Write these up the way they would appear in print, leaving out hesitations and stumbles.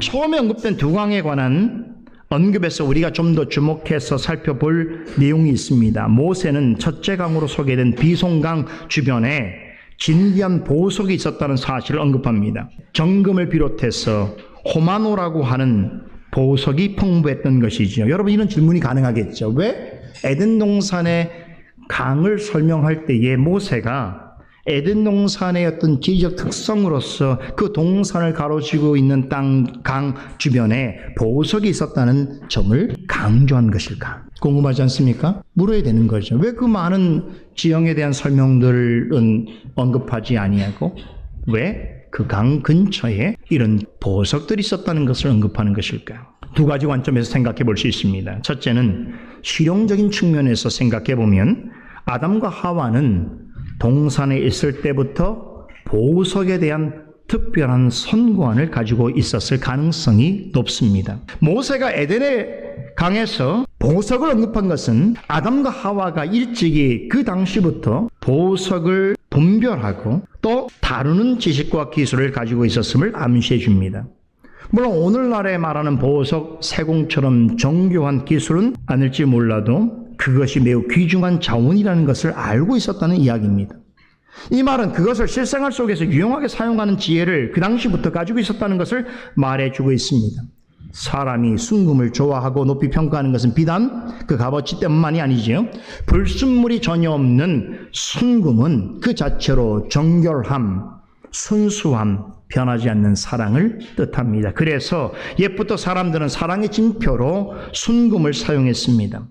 처음에 언급된 두 강에 관한 언급에서 우리가 좀 더 주목해서 살펴볼 내용이 있습니다. 모세는 첫째 강으로 소개된 비송강 주변에 진귀한 보석이 있었다는 사실을 언급합니다. 정금을 비롯해서 호마노라고 하는 보석이 풍부했던 것이죠. 여러분, 이런 질문이 가능하겠죠. 왜 에덴 동산의 강을 설명할 때에 모세가 에덴 동산의 어떤 지리적 특성으로서 그 동산을 가로지고 있는 강 주변에 보석이 있었다는 점을 강조한 것일까? 궁금하지 않습니까? 물어야 되는 거죠. 왜 그 많은 지형에 대한 설명들은 언급하지 아니하고 왜 그 강 근처에 이런 보석들이 있었다는 것을 언급하는 것일까? 두 가지 관점에서 생각해 볼 수 있습니다. 첫째는 실용적인 측면에서 생각해 보면 아담과 하와는 동산에 있을 때부터 보석에 대한 특별한 선구안을 가지고 있었을 가능성이 높습니다. 모세가 에덴의 강에서 보석을 언급한 것은 아담과 하와가 일찍이 그 당시부터 보석을 분별하고 또 다루는 지식과 기술을 가지고 있었음을 암시해 줍니다. 물론 오늘날에 말하는 보석, 세공처럼 정교한 기술은 아닐지 몰라도 그것이 매우 귀중한 자원이라는 것을 알고 있었다는 이야기입니다. 이 말은 그것을 실생활 속에서 유용하게 사용하는 지혜를 그 당시부터 가지고 있었다는 것을 말해주고 있습니다. 사람이 순금을 좋아하고 높이 평가하는 것은 비단 그 값어치 때문만이 아니지요. 불순물이 전혀 없는 순금은 그 자체로 정결함, 순수함, 변하지 않는 사랑을 뜻합니다. 그래서 옛부터 사람들은 사랑의 징표로 순금을 사용했습니다.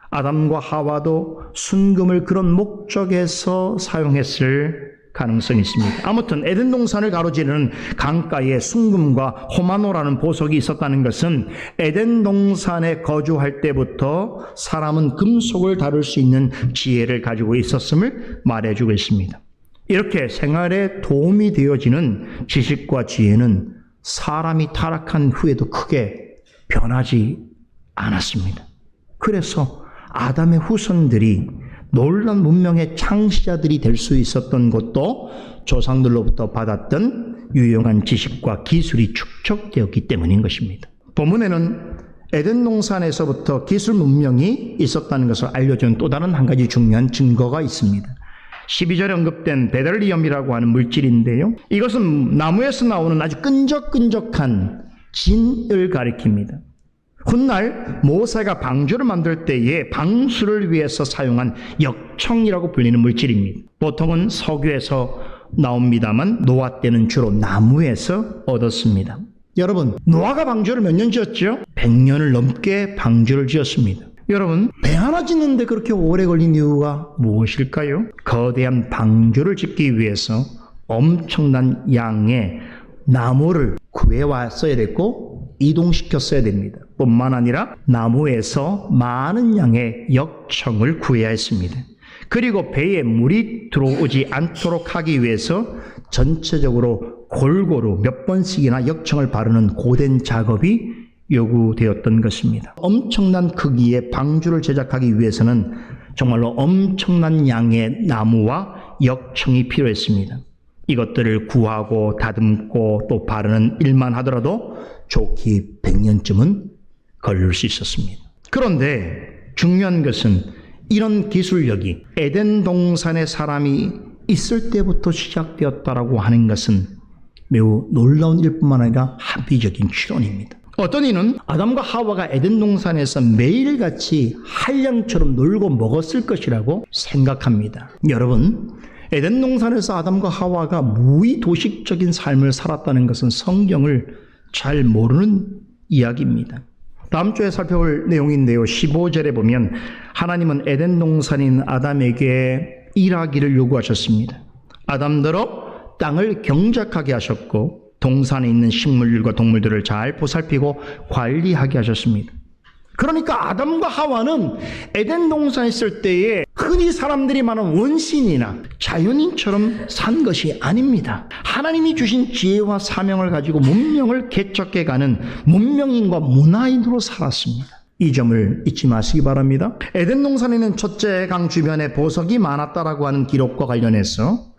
아담과 하와도 순금을 그런 목적에서 사용했을 가능성이 있습니다. 아무튼 에덴 동산을 가로지르는 강가에 순금과 호마노라는 보석이 있었다는 것은 에덴 동산에 거주할 때부터 사람은 금속을 다룰 수 있는 지혜를 가지고 있었음을 말해주고 있습니다. 이렇게 생활에 도움이 되어지는 지식과 지혜는 사람이 타락한 후에도 크게 변하지 않았습니다. 그래서 아담의 후손들이 놀라운 문명의 창시자들이 될 수 있었던 것도 조상들로부터 받았던 유용한 지식과 기술이 축적되었기 때문인 것입니다. 본문에는 에덴 동산에서부터 기술 문명이 있었다는 것을 알려준 또 다른 한 가지 중요한 증거가 있습니다. 12절에 언급된 베델리엄이라고 하는 물질인데요. 이것은 나무에서 나오는 아주 끈적끈적한 진을 가리킵니다. 훗날 모세가 방주를 만들 때에 방수를 위해서 사용한 역청이라고 불리는 물질입니다. 보통은 석유에서 나옵니다만 노아 때는 주로 나무에서 얻었습니다. 여러분, 노아가 방주를 몇 년 지었죠? 100년을 넘게 방주를 지었습니다. 여러분, 배 하나 짓는데 그렇게 오래 걸린 이유가 무엇일까요? 거대한 방주를 짓기 위해서 엄청난 양의 나무를 구해왔어야 됐고 이동시켰어야 됩니다. 뿐만 아니라 나무에서 많은 양의 역청을 구해야 했습니다. 그리고 배에 물이 들어오지 않도록 하기 위해서 전체적으로 골고루 몇 번씩이나 역청을 바르는 고된 작업이 요구되었던 것입니다. 엄청난 크기의 방주를 제작하기 위해서는 정말로 엄청난 양의 나무와 역청이 필요했습니다. 이것들을 구하고 다듬고 또 바르는 일만 하더라도 좋기 100년쯤은 걸릴 수 있었습니다. 그런데 중요한 것은 이런 기술력이 에덴 동산에 사람이 있을 때부터 시작되었다라고 하는 것은 매우 놀라운 일뿐만 아니라 합리적인 추론입니다. 어떤 이는 아담과 하와가 에덴 동산에서 매일같이 한량처럼 놀고 먹었을 것이라고 생각합니다. 여러분, 에덴 동산에서 아담과 하와가 무의도식적인 삶을 살았다는 것은 성경을 잘 모르는 이야기입니다. 다음 주에 살펴볼 내용인데요. 15절에 보면 하나님은 에덴 동산인 아담에게 일하기를 요구하셨습니다. 아담더러 땅을 경작하게 하셨고 동산에 있는 식물들과 동물들을 잘 보살피고 관리하게 하셨습니다. 그러니까 아담과 하와는 에덴 동산에 있을 때에 흔히 사람들이 말하는 원신이나 자연인처럼 산 것이 아닙니다. 하나님이 주신 지혜와 사명을 가지고 문명을 개척해가는 문명인과 문화인으로 살았습니다. 이 점을 잊지 마시기 바랍니다. 에덴 동산에는 첫째 강 주변에 보석이 많았다라고 하는 기록과 관련해서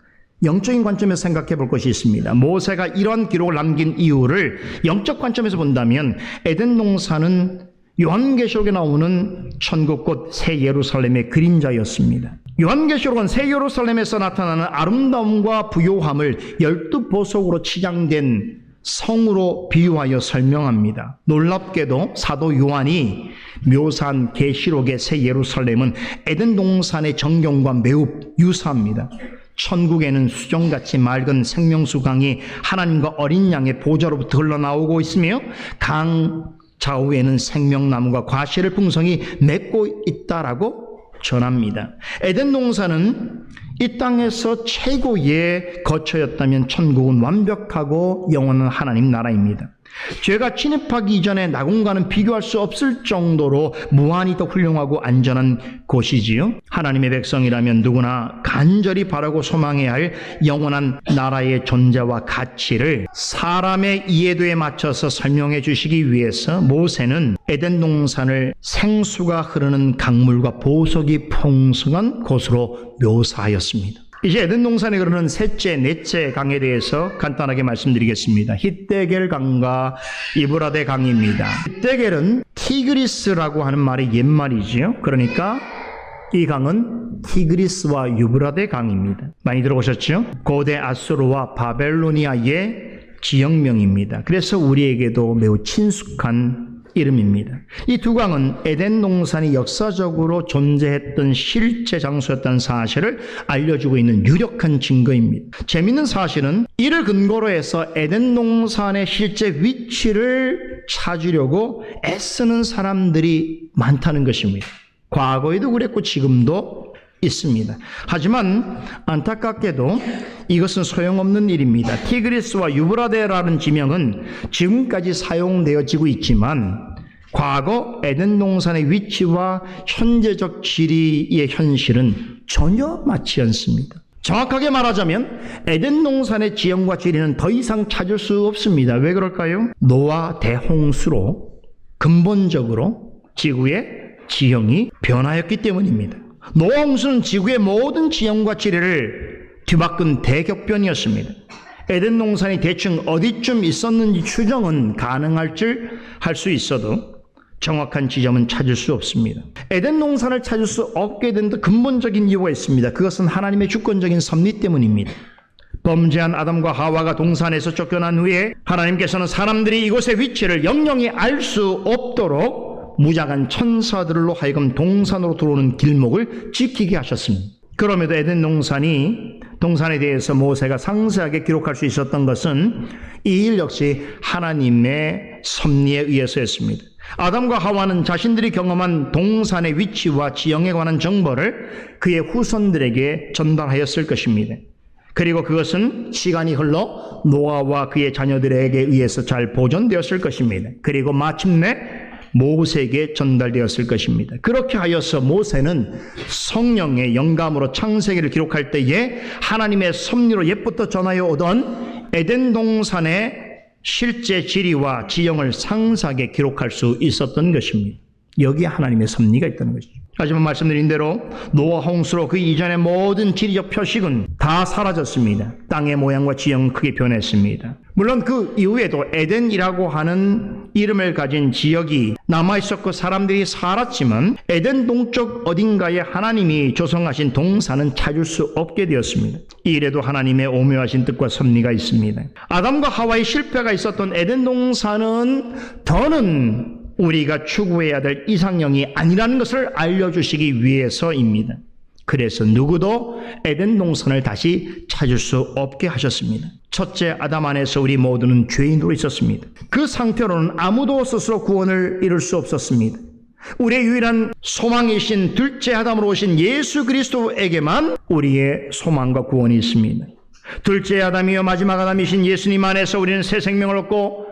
영적인 관점에서 생각해 볼 것이 있습니다. 모세가 이러한 기록을 남긴 이유를 영적 관점에서 본다면 에덴 동산은 요한계시록에 나오는 천국 곧 새 예루살렘의 그림자였습니다. 요한계시록은 새 예루살렘에서 나타나는 아름다움과 부요함을 12보석으로 치장된 성으로 비유하여 설명합니다. 놀랍게도 사도 요한이 묘사한 계시록의 새 예루살렘은 에덴 동산의 전경과 매우 유사합니다. 천국에는 수정같이 맑은 생명수 강이 하나님과 어린 양의 보좌로부터 흘러나오고 있으며 강 좌우에는 생명나무가 과실을 풍성히 맺고 있다라고 전합니다. 에덴 동산은 이 땅에서 최고의 거처였다면 천국은 완벽하고 영원한 하나님 나라입니다. 죄가 침입하기 이전에 낙원과는 비교할 수 없을 정도로 무한히 더 훌륭하고 안전한 곳이지요. 하나님의 백성이라면 누구나 간절히 바라고 소망해야 할 영원한 나라의 존재와 가치를 사람의 이해도에 맞춰서 설명해 주시기 위해서 모세는 에덴 동산을 생수가 흐르는 강물과 보석이 풍성한 곳으로 묘사하였습니다. 이제 에덴 동산에 흐르는 셋째, 넷째 강에 대해서 간단하게 말씀드리겠습니다. 히데겔 강과 이브라데 강입니다. 히데겔은 티그리스라고 하는 말의 옛말이지요. 그러니까 이 강은 티그리스와 유브라데 강입니다. 많이 들어보셨죠? 고대 아수르와 바벨로니아의 지역명입니다. 그래서 우리에게도 매우 친숙한 이름입니다. 이 두 강은 에덴 동산이 역사적으로 존재했던 실제 장소였다는 사실을 알려주고 있는 유력한 증거입니다. 재미있는 사실은 이를 근거로 해서 에덴 동산의 실제 위치를 찾으려고 애쓰는 사람들이 많다는 것입니다. 과거에도 그랬고 지금도 있습니다. 하지만 안타깝게도 이것은 소용없는 일입니다. 티그리스와 유브라데라는 지명은 지금까지 사용되어지고 있지만 과거 에덴 동산의 위치와 현재적 지리의 현실은 전혀 맞지 않습니다. 정확하게 말하자면 에덴 동산의 지형과 지리는 더 이상 찾을 수 없습니다. 왜 그럴까요? 노아 대홍수로 근본적으로 지구의 지형이 변하였기 때문입니다. 노아 홍수는 지구의 모든 지형과 지리를 뒤바꾼 대격변이었습니다. 에덴 동산이 대충 어디쯤 있었는지 추정은 가능할 줄 할 수 있어도 정확한 지점은 찾을 수 없습니다. 에덴 동산을 찾을 수 없게 된 근본적인 이유가 있습니다. 그것은 하나님의 주권적인 섭리 때문입니다. 범죄한 아담과 하와가 동산에서 쫓겨난 후에 하나님께서는 사람들이 이곳의 위치를 영영히 알 수 없도록 무장한 천사들로 하여금 동산으로 들어오는 길목을 지키게 하셨습니다. 그럼에도 에덴 동산에 대해서 모세가 상세하게 기록할 수 있었던 것은 이 일 역시 하나님의 섭리에 의해서였습니다. 아담과 하와는 자신들이 경험한 동산의 위치와 지형에 관한 정보를 그의 후손들에게 전달하였을 것입니다. 그리고 그것은 시간이 흘러 노아와 그의 자녀들에게 의해서 잘 보존되었을 것입니다. 그리고 마침내 모세에게 전달되었을 것입니다. 그렇게 하여서 모세는 성령의 영감으로 창세기를 기록할 때에 하나님의 섭리로 옛부터 전하여 오던 에덴 동산의 실제 지리와 지형을 상세하게 기록할 수 있었던 것입니다. 여기에 하나님의 섭리가 있다는 것이죠. 하지만 말씀드린 대로 노아 홍수로 그 이전의 모든 지리적 표식은 다 사라졌습니다. 땅의 모양과 지형은 크게 변했습니다. 물론 그 이후에도 에덴이라고 하는 이름을 가진 지역이 남아있었고 사람들이 살았지만 에덴 동쪽 어딘가에 하나님이 조성하신 동산은 찾을 수 없게 되었습니다. 이 일에도 하나님의 오묘하신 뜻과 섭리가 있습니다. 아담과 하와의 실패가 있었던 에덴 동산은 더는 우리가 추구해야 될 이상형이 아니라는 것을 알려주시기 위해서입니다. 그래서 누구도 에덴 동산을 다시 찾을 수 없게 하셨습니다. 첫째 아담 안에서 우리 모두는 죄인으로 있었습니다. 그 상태로는 아무도 스스로 구원을 이룰 수 없었습니다. 우리의 유일한 소망이신 둘째 아담으로 오신 예수 그리스도에게만 우리의 소망과 구원이 있습니다. 둘째 아담이요 마지막 아담이신 예수님 안에서 우리는 새 생명을 얻고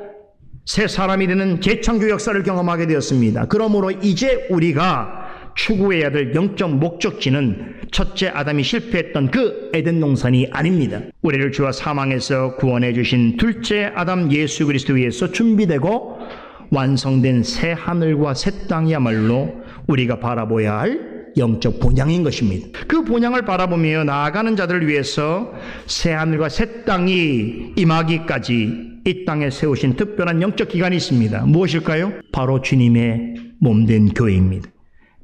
새 사람이 되는 재창조 역사를 경험하게 되었습니다. 그러므로 이제 우리가 추구해야 될 영적 목적지는 첫째 아담이 실패했던 그 에덴 동산이 아닙니다. 우리를 죄와 사망에서 구원해 주신 둘째 아담 예수 그리스도 위해서 준비되고 완성된 새 하늘과 새 땅이야말로 우리가 바라봐야 할 영적 본향인 것입니다. 그 본향을 바라보며 나아가는 자들을 위해서 새하늘과 새 땅이 임하기까지 이 땅에 세우신 특별한 영적 기간이 있습니다. 무엇일까요? 바로 주님의 몸된 교회입니다.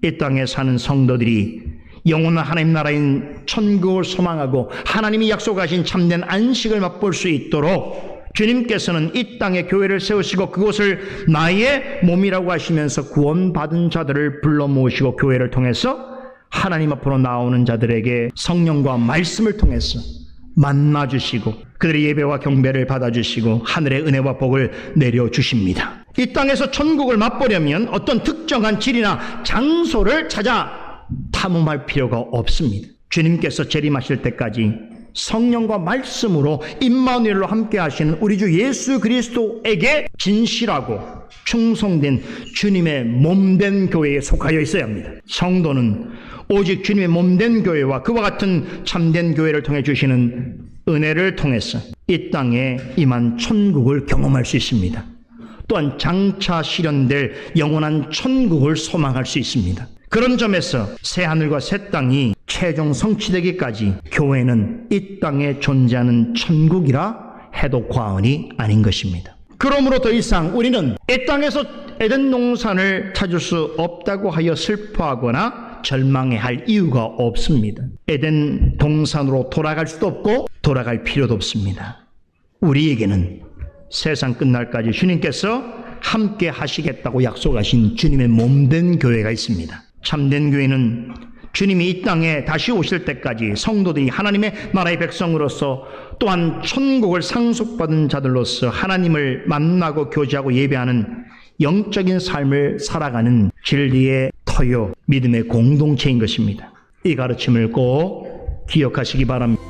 이 땅에 사는 성도들이 영원한 하나님 나라인 천국을 소망하고 하나님이 약속하신 참된 안식을 맛볼 수 있도록 주님께서는 이 땅에 교회를 세우시고 그곳을 나의 몸이라고 하시면서 구원받은 자들을 불러 모으시고 교회를 통해서 하나님 앞으로 나오는 자들에게 성령과 말씀을 통해서 만나주시고 그들의 예배와 경배를 받아주시고 하늘의 은혜와 복을 내려주십니다. 이 땅에서 천국을 맛보려면 어떤 특정한 질이나 장소를 찾아 탐험할 필요가 없습니다. 주님께서 재림하실 때까지 성령과 말씀으로 임마누엘로 함께 하시는 우리 주 예수 그리스도에게 진실하고 충성된 주님의 몸된 교회에 속하여 있어야 합니다. 성도는 오직 주님의 몸된 교회와 그와 같은 참된 교회를 통해 주시는 은혜를 통해서 이 땅에 임한 천국을 경험할 수 있습니다. 또한 장차 실현될 영원한 천국을 소망할 수 있습니다. 그런 점에서 새하늘과 새 땅이 최종 성취되기까지 교회는 이 땅에 존재하는 천국이라 해도 과언이 아닌 것입니다. 그러므로 더 이상 우리는 이 땅에서 에덴 동산을 찾을 수 없다고 하여 슬퍼하거나 절망해할 이유가 없습니다. 에덴 동산으로 돌아갈 수도 없고 돌아갈 필요도 없습니다. 우리에게는 세상 끝날까지 주님께서 함께 하시겠다고 약속하신 주님의 몸된 교회가 있습니다. 참된 교회는 주님이 이 땅에 다시 오실 때까지 성도들이 하나님의 나라의 백성으로서 또한 천국을 상속받은 자들로서 하나님을 만나고 교제하고 예배하는 영적인 삶을 살아가는 진리의 터요 믿음의 공동체인 것입니다. 이 가르침을 꼭 기억하시기 바랍니다.